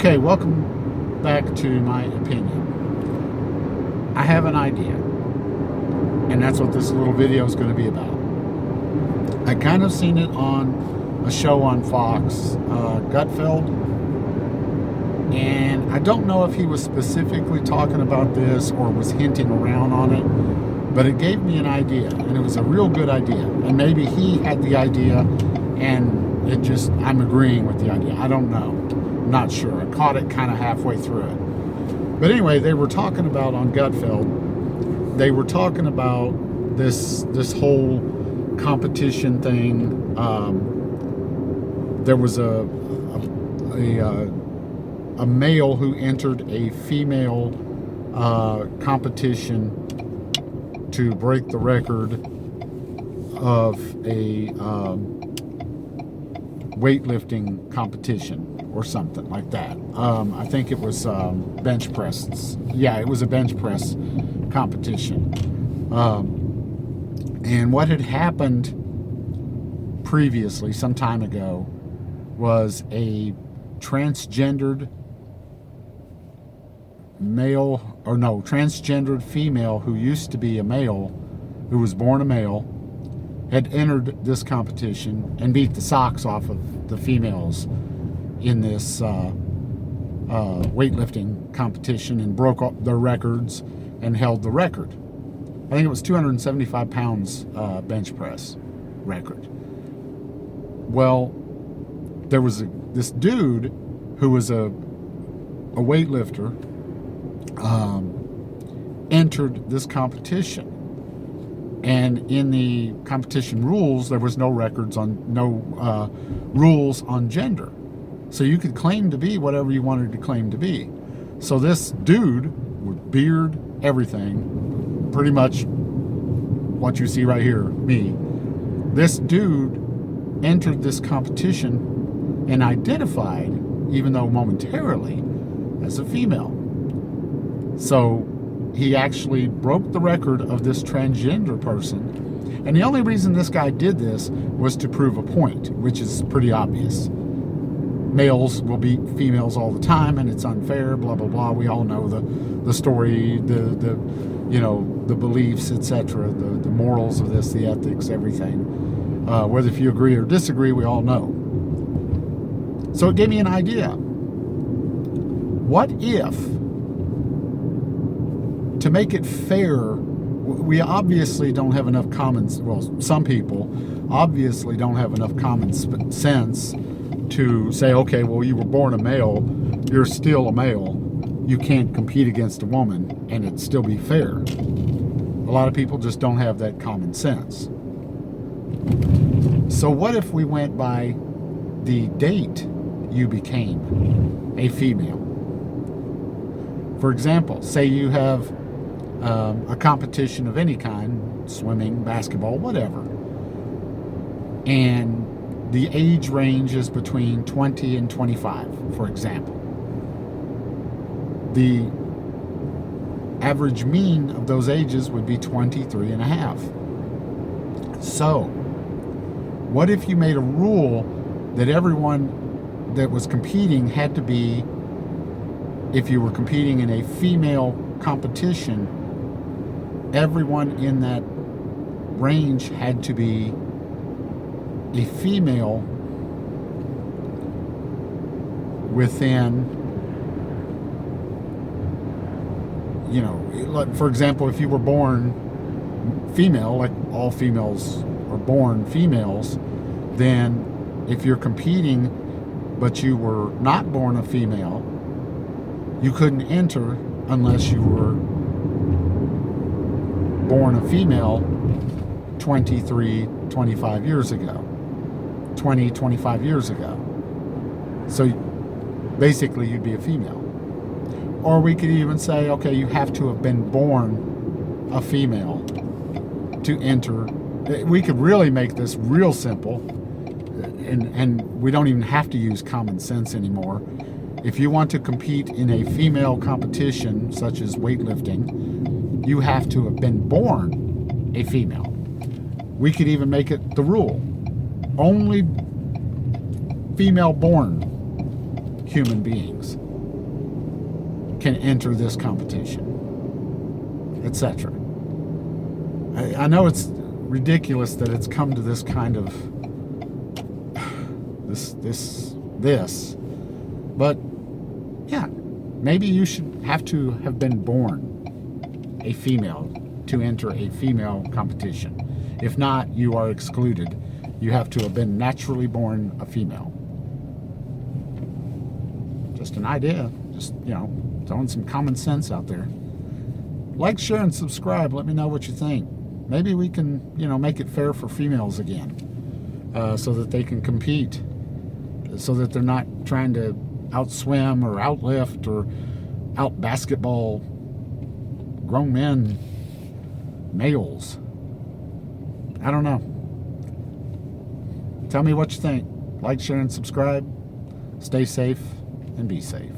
Okay, welcome back to my opinion. I have an idea, and that's what this little video is going to be about. I kind of seen it on a show on Fox, Gutfeld, and I don't know if he was specifically talking about this or was hinting around on it, but it gave me an idea, and it was a real good idea. And maybe he had the idea, and I'm agreeing with the idea. I don't know. I'm not sure. I caught it kind of halfway through it. But anyway, they were talking about on Gutfeld, they were talking about this whole competition thing. There was a male who entered a female competition to break the record of a weightlifting competition or something like that. I think it was bench press. Yeah, it was a bench press competition. And what had happened previously, some time ago, was a transgendered transgendered female who used to be a male, who was born a male, had entered this competition and beat the socks off of the females in this weightlifting competition and broke up their records and held the record. I think it was 275 pounds bench press record. Well, there was this dude who was a weightlifter, entered this competition. And in the competition rules, there was no rules on gender. So you could claim to be whatever you wanted to claim to be. So this dude with beard, everything, pretty much what you see right here, me, this dude entered this competition and identified, even though momentarily, as a female. So he actually broke the record of this transgender person. And the only reason this guy did this was to prove a point, which is pretty obvious. Males will beat females all the time, and it's unfair, blah, blah, blah. We all know the story, the beliefs, etc., the morals of this, the ethics, everything. Whether if you agree or disagree, we all know. So it gave me an idea. What if, to make it fair, we obviously don't have enough some people obviously don't have enough common sense to say, okay, well, you were born a male, you're still a male, you can't compete against a woman and it still be fair. A lot of people just don't have that common sense. So what if we went by the date you became a female? For example, say you have a competition of any kind, swimming, basketball, whatever, and the age range is between 20 and 25, for example. The average mean of those ages would be 23 and a half. So, what if you made a rule that everyone that was competing had to be, if you were competing in a female competition, everyone in that range had to be a female within, for example, if you were born female, like all females are born females, then if you're competing but you were not born a female, you couldn't enter unless you were born a female 25 years ago. 25 years ago. So basically you'd be a female. Or we could even say, okay, you have to have been born a female to enter. We could really make this real simple, and we don't even have to use common sense anymore. If you want to compete in a female competition, such as weightlifting, you have to have been born a female. We could even make it the rule. Only female-born human beings can enter this competition, etc. I know it's ridiculous that it's come to this kind of this, but yeah, maybe you should have to have been born a female to enter a female competition. If not, you are excluded. You have to have been naturally born a female. Just an idea. Just, throwing some common sense out there. Like, share, and subscribe. Let me know what you think. Maybe we can, make it fair for females again, so that they can compete, so that they're not trying to outswim or outlift or out basketball grown men, males. I don't know. Tell me what you think. Like, share, and subscribe. Stay safe and be safe.